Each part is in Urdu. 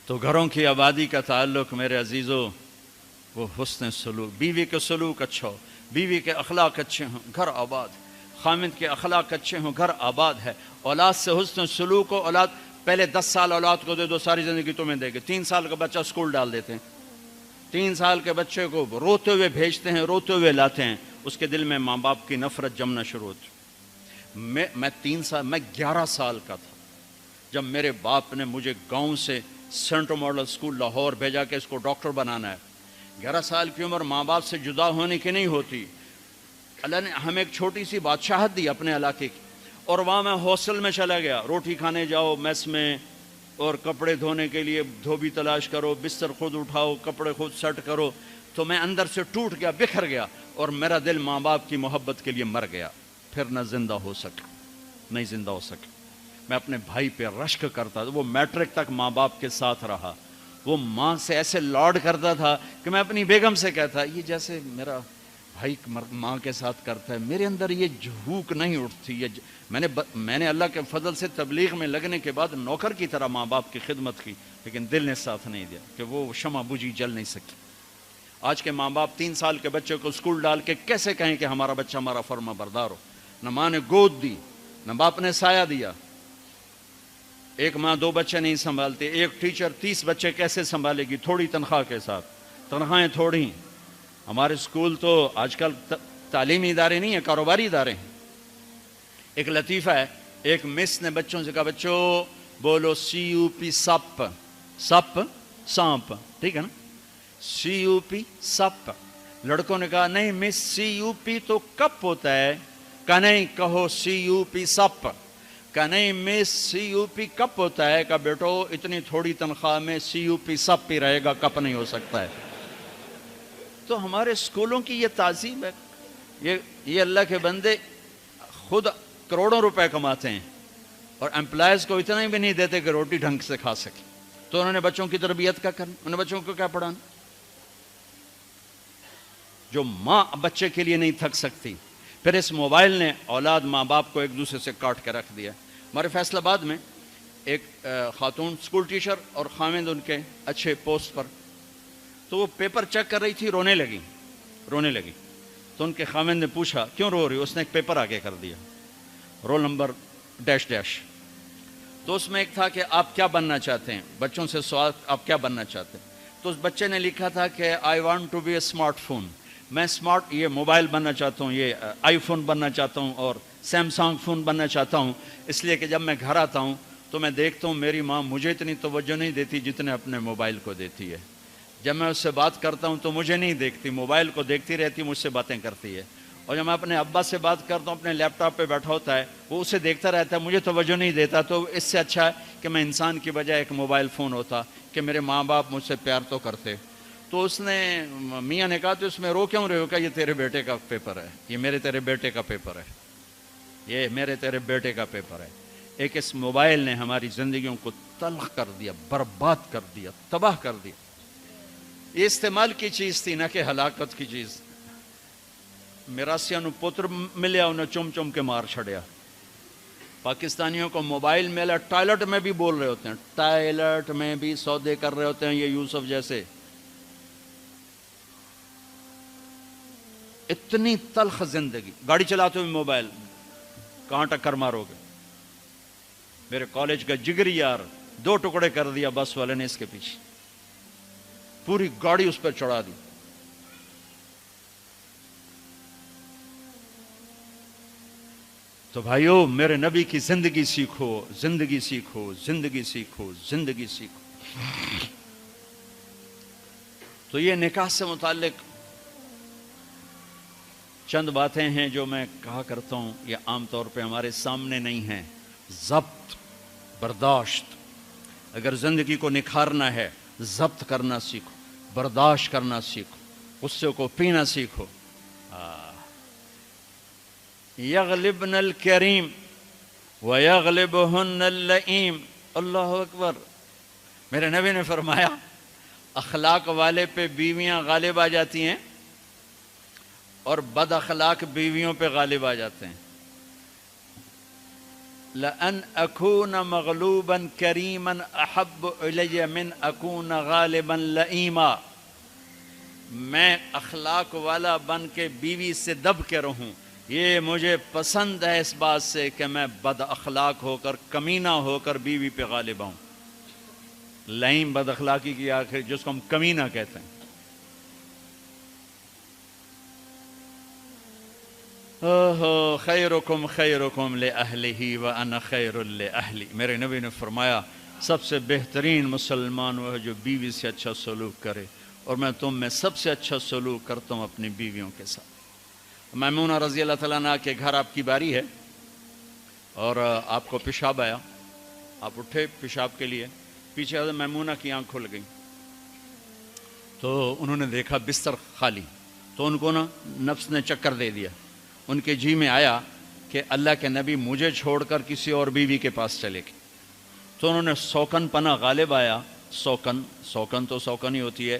تو گھروں کی آبادی کا تعلق میرے عزیزوں وہ حسن سلوک، بیوی کے سلوک اچھا ہو، بیوی کے اخلاق اچھے ہوں، گھر آباد، خامد کے اخلاق اچھے ہوں، گھر آباد ہے۔ اولاد سے حسن سلوک ہو، اولاد پہلے 10 سال اولاد کو دے دو، ساری زندگی تمہیں دے گے۔ 3 سال کا بچہ اسکول ڈال دیتے ہیں، 3 سال کے بچے کو روتے ہوئے بھیجتے ہیں، روتے ہوئے لاتے ہیں، اس کے دل میں ماں باپ کی نفرت جمنا شروع ہوتی۔ میں 11 سال کا تھا جب میرے باپ نے مجھے گاؤں سے سینٹرل ماڈل اسکول لاہور بھیجا کہ اس کو ڈاکٹر بنانا ہے۔ 11 سال کی عمر ماں باپ سے جدا ہونے کی نہیں ہوتی۔ اللہ نے ہمیں ایک چھوٹی سی بادشاہت دی اپنے علاقے کی، اور وہاں میں ہاسٹل میں چلا گیا، روٹی کھانے جاؤ میس میں، اور کپڑے دھونے کے لیے دھوبی تلاش کرو، بستر خود اٹھاؤ، کپڑے خود سیٹ کرو۔ تو میں اندر سے ٹوٹ گیا، بکھر گیا، اور میرا دل ماں باپ کی محبت کے لیے مر گیا۔ پھر نہ زندہ ہو سکا، نہیں زندہ ہو سکا۔ میں اپنے بھائی پہ رشک کرتا تھا، وہ میٹرک تک ماں باپ کے ساتھ رہا، وہ ماں سے ایسے لاڈ کرتا تھا کہ میں اپنی بیگم سے کہتا یہ جیسے میرا بھائی ماں کے ساتھ کرتا ہے، میرے اندر یہ جھوک نہیں اٹھتی۔ میں نے اللہ کے فضل سے تبلیغ میں لگنے کے بعد نوکر کی طرح ماں باپ کی خدمت کی، لیکن دل نے ساتھ نہیں دیا کہ وہ شمع بجھی جل نہیں سکی۔ آج کے ماں باپ 3 سال کے بچے کو اسکول ڈال کے کیسے کہیں کہ ہمارا بچہ ہمارا فرما بردار ہو؟ نہ ماں نے گود دی، نہ باپ نے سایہ دیا۔ ایک ماں 2 بچے نہیں سنبھالتی، ایک ٹیچر 30 بچے کیسے سنبھالے گی تھوڑی تنخواہ کے ساتھ؟ تنخواہیں تھوڑی۔ ہمارے اسکول تو آج کل تعلیمی ادارے نہیں ہیں، کاروباری ادارے ہیں۔ ایک لطیفہ ہے، ایک مس نے بچوں سے کہا بچوں بولو CUP سپ، سپ سانپ، ٹھیک ہے نا، CUP سپ۔ لڑکوں نے کہا نہیں مس CUP تو کپ ہوتا ہے۔ کہا نہیں کہو CUP سپ۔ کہا نہیں مس CUP کپ ہوتا ہے۔ کہا بیٹو اتنی تھوڑی تنخواہ میں CUP سپ ہی رہے گا، کپ نہیں ہو سکتا ہے۔ تو ہمارے اسکولوں کی یہ تعظیم ہے۔ یہ اللہ کے بندے خود کروڑوں روپے کماتے ہیں اور امپلائز کو اتنا بھی نہیں دیتے کہ روٹی ڈھنگ سے کھا سکے، تو انہوں نے بچوں کی تربیت کا کرنا، انہوں نے بچوں کو کیا پڑھانا؟ جو ماں بچے کے لیے نہیں تھک سکتی۔ پھر اس موبائل نے اولاد ماں باپ کو ایک دوسرے سے کاٹ کے رکھ دیا۔ ہمارے فیصل آباد میں ایک خاتون اسکول ٹیچر اور خامند ان کے اچھے پوسٹ پر، تو وہ پیپر چیک کر رہی تھی، رونے لگی۔ تو ان کے خامند نے پوچھا کیوں رو رہی؟ اس نے ایک پیپر آگے کر دیا، رول نمبر ڈیش ڈیش۔ تو اس میں ایک تھا کہ آپ کیا بننا چاہتے ہیں، بچوں سے سوال آپ کیا بننا چاہتے ہیں؟ تو اس بچے نے لکھا تھا کہ I want to be a smart phone, میں اسمارٹ یہ موبائل بننا چاہتا ہوں، یہ آئی فون بننا چاہتا ہوں اور سیمسنگ فون بننا چاہتا ہوں، اس لیے کہ جب میں گھر آتا ہوں تو میں دیکھتا ہوں میری ماں مجھے اتنی توجہ نہیں دیتی جتنے اپنے موبائل کو دیتی ہے۔ جب میں اس سے بات کرتا ہوں تو مجھے نہیں دیکھتی، موبائل کو دیکھتی رہتی، مجھ سے باتیں کرتی ہے۔ اور جب میں اپنے ابا سے بات کرتا ہوں، اپنے لیپ ٹاپ پہ بیٹھا ہوتا ہے، وہ اسے دیکھتا رہتا ہے، مجھے توجہ نہیں دیتا۔ تو اس سے اچھا ہے کہ میں انسان کی بجائے ایک موبائل فون ہوتا کہ میرے ماں باپ مجھ سے پیار تو کرتے۔ تو اس نے میاں نے کہا تو اس میں رو کیوں رہے ہو؟ کہ یہ تیرے بیٹے کا پیپر ہے، یہ میرے تیرے بیٹے کا پیپر ہے، یہ میرے تیرے بیٹے کا پیپر ہے۔ ایک اس موبائل نے ہماری زندگیوں کو تلخ کر دیا، برباد کر دیا، تباہ کر دیا۔ یہ استعمال کی چیز تھی نہ کہ ہلاکت کی چیز۔ میراسیاں نو پتر ملیا، انہیں چم چم کے مار چھڑیا۔ پاکستانیوں کو موبائل ملا، ٹائلٹ میں بھی بول رہے ہوتے ہیں، ٹائلٹ میں بھی سودے کر رہے ہوتے ہیں یہ یوسف جیسے۔ اتنی تلخ زندگی، گاڑی چلاتے ہوئے موبائل، کہاں ٹکر مارو گے؟ میرے کالج کا جگری یار 2 ٹکڑے کر دیا بس والے نے اس کے پیچھے، پوری گاڑی اس پہ چڑھا دی۔ تو بھائیو میرے نبی کی زندگی سیکھو، زندگی سیکھو، زندگی سیکھو، زندگی سیکھو۔ تو یہ نکاح سے متعلق چند باتیں ہیں جو میں کہا کرتا ہوں، یہ عام طور پہ ہمارے سامنے نہیں ہیں۔ ضبط، برداشت۔ اگر زندگی کو نکھارنا ہے، ضبط کرنا سیکھو، برداشت کرنا سیکھو، غصے کو پینا سیکھو۔ یغلبن الکریم ویغلبہن اللئیم۔ اللہ اکبر۔ میرے نبی نے فرمایا اخلاق والے پہ بیویاں غالب آ جاتی ہیں اور بد اخلاق بیویوں پہ غالب آ جاتے ہیں۔ لأن أكون مغلوبا كريما أحب إلي من أكون غالبا لئیما، میں اخلاق والا بن کے بیوی سے دب کے رہوں، یہ مجھے پسند ہے اس بات سے کہ میں بد اخلاق ہو کر، کمینہ ہو کر بیوی پہ غالب ہوں۔ لئیم بد اخلاقی کی آخر جس کو ہم کمینہ کہتے ہیں۔ خیرکم خیرکم لأہلہ وأنا خیر لأہلی، میرے نبی نے فرمایا سب سے بہترین مسلمان وہ ہے جو بیوی سے اچھا سلوک کرے، اور میں تم میں سب سے اچھا سلوک کرتا ہوں اپنی بیویوں کے ساتھ۔ میمونہ رضی اللہ تعالیٰ عنہ کے گھر آپ کی باری ہے اور آپ کو پیشاب آیا، آپ اٹھے پیشاب کے لیے، پیچھے حضرت میمونہ کی آنکھ کھل گئی تو انہوں نے دیکھا بستر خالی، تو ان کو نفس نے چکر دے دیا، ان کے جی میں آیا کہ اللہ کے نبی مجھے چھوڑ کر کسی اور بیوی کے پاس چلے گئے، تو انہوں نے سوکن پنا غالب آیا، سوکن تو سوکن ہی ہوتی ہے،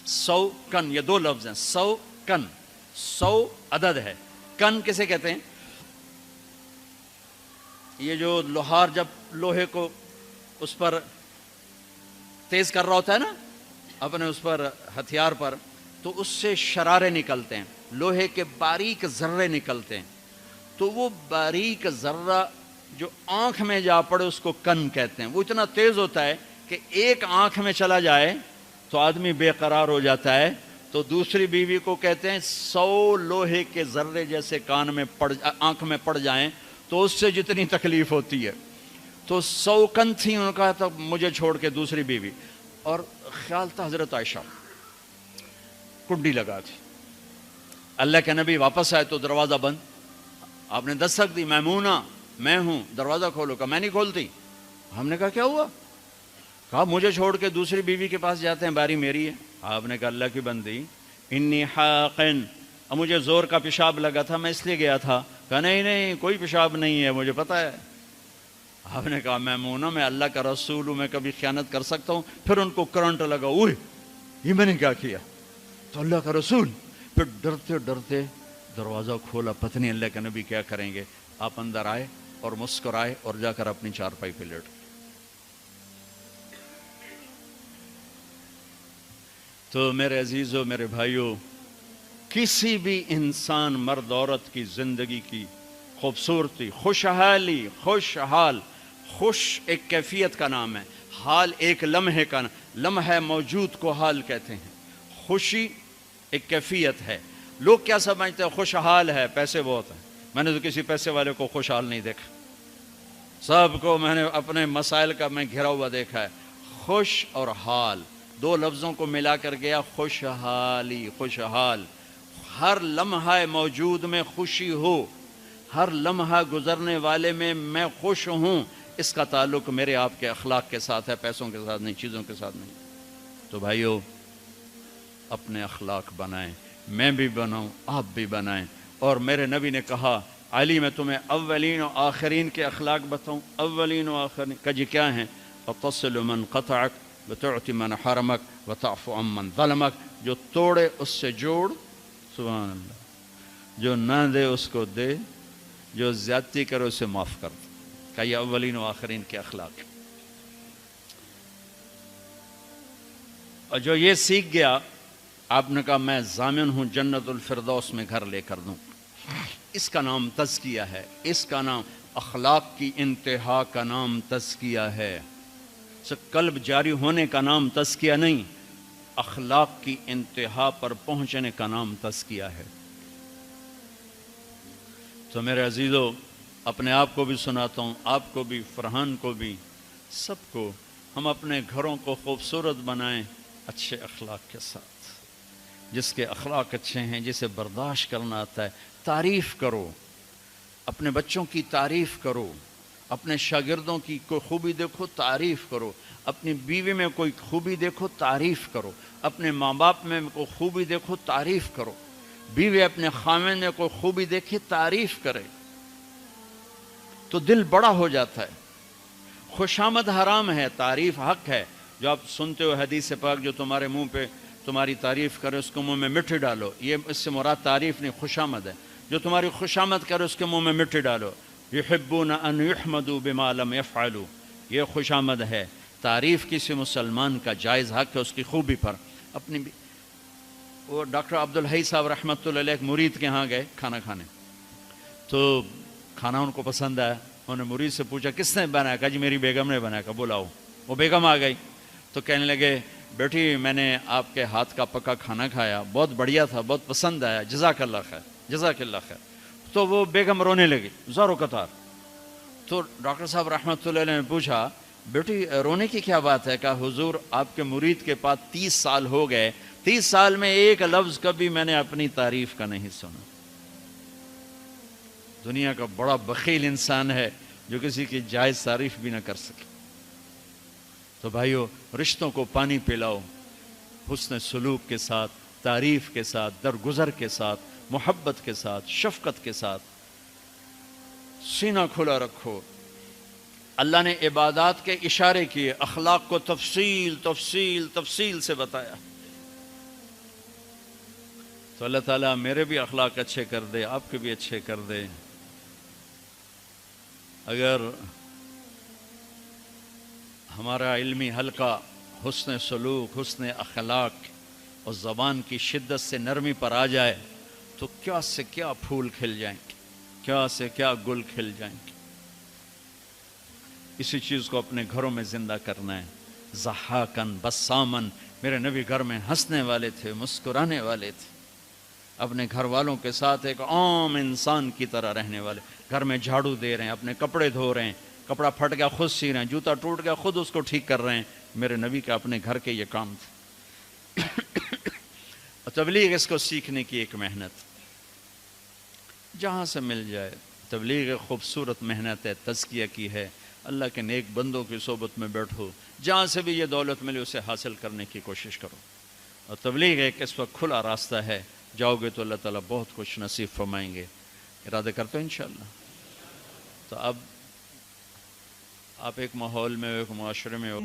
سو کن، یہ دو لفظ ہیں، سو کن، سو عدد ہے، کن کسے کہتے ہیں؟ یہ جو لوہار جب لوہے کو اس پر تیز کر رہا ہوتا ہے نا اپنے اس پر ہتھیار پر، تو اس سے شرارے نکلتے ہیں، لوہے کے باریک ذرے نکلتے ہیں، تو وہ باریک ذرہ جو آنکھ میں جا پڑے اس کو کن کہتے ہیں۔ وہ اتنا تیز ہوتا ہے کہ ایک آنکھ میں چلا جائے تو آدمی بے قرار ہو جاتا ہے، تو دوسری بیوی کو کہتے ہیں 100 لوہے کے ذرے جیسے کان میں آنکھ میں پڑ جائیں تو اس سے جتنی تکلیف ہوتی ہے، تو 100 کن تھی، انہوں نے کہا تھا مجھے چھوڑ کے دوسری بیوی، اور خیال تھا حضرت عائشہ کنڈی لگا تھی، اللہ کے نبی واپس آئے تو دروازہ بند، آپ نے دستک دی، میمونہ میں ہوں، دروازہ کھولو، کہا میں نہیں کھولتی، ہم نے کہا کیا ہوا؟ کہا مجھے چھوڑ کے دوسری بیوی کے پاس جاتے ہیں، باری میری ہے۔ آپ نے کہا اللہ کی بندی انی حاقن، اب مجھے زور کا پیشاب لگا تھا میں اس لیے گیا تھا، کہا نہیں کوئی پیشاب نہیں ہے مجھے پتا ہے۔ آپ نے کہا میمونہ میں اللہ کا رسول ہوں، میں کبھی خیانت کر سکتا ہوں؟ پھر ان کو کرنٹ لگا، اوہ یہ میں نے کیا کیا، تو اللہ کا رسول، پھر ڈرتے ڈرتے دروازہ کھولا، پتہ نہیں اللہ کے نبی کیا کریں گے، آپ اندر آئے اور مسکرائے اور جا کر اپنی چارپائی پہ لیٹ گئے۔ تو میرے عزیزوں، میرے بھائیوں، کسی بھی انسان مرد عورت کی زندگی کی خوبصورتی، خوشحالی، خوش ایک کیفیت کا نام ہے، حال ایک لمحے کا لمحہ موجود کو حال کہتے ہیں، خوشی ایک کیفیت ہے۔ لوگ کیا سمجھتے ہیں خوشحال ہے، پیسے بہت ہیں، میں نے تو کسی پیسے والے کو خوشحال نہیں دیکھا، سب کو میں نے اپنے مسائل کا میں گھرا ہوا دیکھا ہے۔ خوش اور حال دو لفظوں کو ملا کر گیا خوشحالی، خوشحال، ہر لمحہ موجود میں خوشی ہو، ہر لمحہ گزرنے والے میں خوش ہوں، اس کا تعلق میرے آپ کے اخلاق کے ساتھ ہے، پیسوں کے ساتھ نہیں، چیزوں کے ساتھ نہیں۔ تو بھائیو اپنے اخلاق بنائیں، میں بھی بناؤں، آپ بھی بنائیں، اور میرے نبی نے کہا علی میں تمہیں اولین و آخرین کے اخلاق بتاؤں، اولین و آخرین کہ جی کیا ہیں؟ وَتَصِلُ مَنْ قَطَعَكَ وَتُعْتِ مَنْ حَرَمَكَ وَتَعْفُ عَمَّنْ ظَلَمَكَ، جو توڑے اس سے جوڑ، سبحان اللہ، جو نہ دے اس کو دے، جو زیادتی کرے اسے معاف کر دے، کہ یہ اولین و آخرین کے اخلاق۔ اور جو یہ سیکھ گیا، آپ نے کہا میں ضامن ہوں جنت الفردوس میں گھر لے کر دوں، اس کا نام تزکیہ ہے، اس کا نام اخلاق کی انتہا کا نام تزکیہ ہے، قلب جاری ہونے کا نام تزکیہ نہیں، اخلاق کی انتہا پر پہنچنے کا نام تزکیہ ہے۔ تو میرے عزیزو، اپنے آپ کو بھی سناتا ہوں، آپ کو بھی، فرحان کو بھی، سب کو، ہم اپنے گھروں کو خوبصورت بنائیں اچھے اخلاق کے ساتھ۔ جس کے اخلاق اچھے ہیں، جسے برداشت کرنا آتا ہے، تعریف کرو، اپنے بچوں کی تعریف کرو، اپنے شاگردوں کی کوئی خوبی دیکھو تعریف کرو، اپنی بیوی میں کوئی خوبی دیکھو تعریف کرو، اپنے ماں باپ میں کوئی خوبی دیکھو تعریف کرو، بیوی اپنے خامن میں کوئی خوبی دیکھے تعریف کرے تو دل بڑا ہو جاتا ہے۔ خوشامد حرام ہے، تعریف حق ہے۔ جو آپ سنتے ہو حدیث پاک، جو تمہارے منہ پہ تمہاری تعریف کرے اس کو منہ میں مٹی ڈالو، یہ اس سے مراد تعریف نہیں، خوشامد ہے۔ جو تمہاری خوشامد کرے اس کے منہ میں مٹی ڈالو۔ یحبون ان یحمدوا بما لم یفعلوا، یہ خوش آمد ہے، تعریف کسی مسلمان کا جائز حق ہے اس کی خوبی پر اپنی بھی۔ وہ ڈاکٹر عبدالحی صاحب رحمۃ اللہ علیہ ایک مرید کے ہاں گئے کھانا کھانے، تو کھانا ان کو پسند آیا، انہوں نے مرید سے پوچھا کس نے بنایا؟ کہا جی میری بیگم نے بنایا۔ کہا بلاؤ۔ وہ بیگم آ گئی تو کہنے لگے بیٹی میں نے آپ کے ہاتھ کا پکا کھانا کھایا، بہت بڑھیا تھا، بہت پسند آیا، جزاک اللہ خیر، جزاک اللہ خیر۔ تو وہ بیگم رونے لگی زاروں قطار۔ تو ڈاکٹر صاحب رحمۃ اللہ علیہ نے پوچھا بیٹی رونے کی کیا بات ہے؟ کہا حضور آپ کے مرید کے پاس 30 سال ہو گئے، 30 سال میں ایک لفظ کبھی میں نے اپنی تعریف کا نہیں سنا۔ دنیا کا بڑا بخیل انسان ہے جو کسی کی جائز تعریف بھی نہ کر سکے۔ تو بھائیو رشتوں کو پانی پلاؤ، حسن سلوک کے ساتھ، تعریف کے ساتھ، درگزر کے ساتھ، محبت کے ساتھ، شفقت کے ساتھ، سینہ کھلا رکھو۔ اللہ نے عبادات کے اشارے کیے، اخلاق کو تفصیل تفصیل تفصیل سے بتایا۔ تو اللہ تعالیٰ میرے بھی اخلاق اچھے کر دے، آپ کے بھی اچھے کر دے۔ اگر ہمارا علمی حلقہ حسن سلوک، حسن اخلاق اور زبان کی شدت سے نرمی پر آ جائے تو کیا سے کیا پھول کھل جائیں گے، کیا سے کیا گل کھل جائیں گے۔ اسی چیز کو اپنے گھروں میں زندہ کرنا ہے۔ ضحاکن بسامن، میرے نبی گھر میں ہنسنے والے تھے، مسکرانے والے تھے، اپنے گھر والوں کے ساتھ ایک عام انسان کی طرح رہنے والے، گھر میں جھاڑو دے رہے ہیں، اپنے کپڑے دھو رہے ہیں، کپڑا پھٹ گیا خود سی رہے ہیں، جوتا ٹوٹ گیا خود اس کو ٹھیک کر رہے ہیں۔ میرے نبی کا اپنے گھر کے یہ کام تھے۔ تبلیغ اس کو سیکھنے کی ایک محنت، جہاں سے مل جائے۔ تبلیغ خوبصورت محنت ہے، تزکیہ کی ہے، اللہ کے نیک بندوں کی صحبت میں بیٹھو، جہاں سے بھی یہ دولت ملے اسے حاصل کرنے کی کوشش کرو۔ اور تبلیغ ایک اس وقت کھلا راستہ ہے، جاؤ گے تو اللہ تعالیٰ بہت کچھ نصیب فرمائیں گے۔ ارادہ کرتے ہیں انشاءاللہ۔ تو اب آپ ایک ماحول میں، ایک معاشرے میں ہو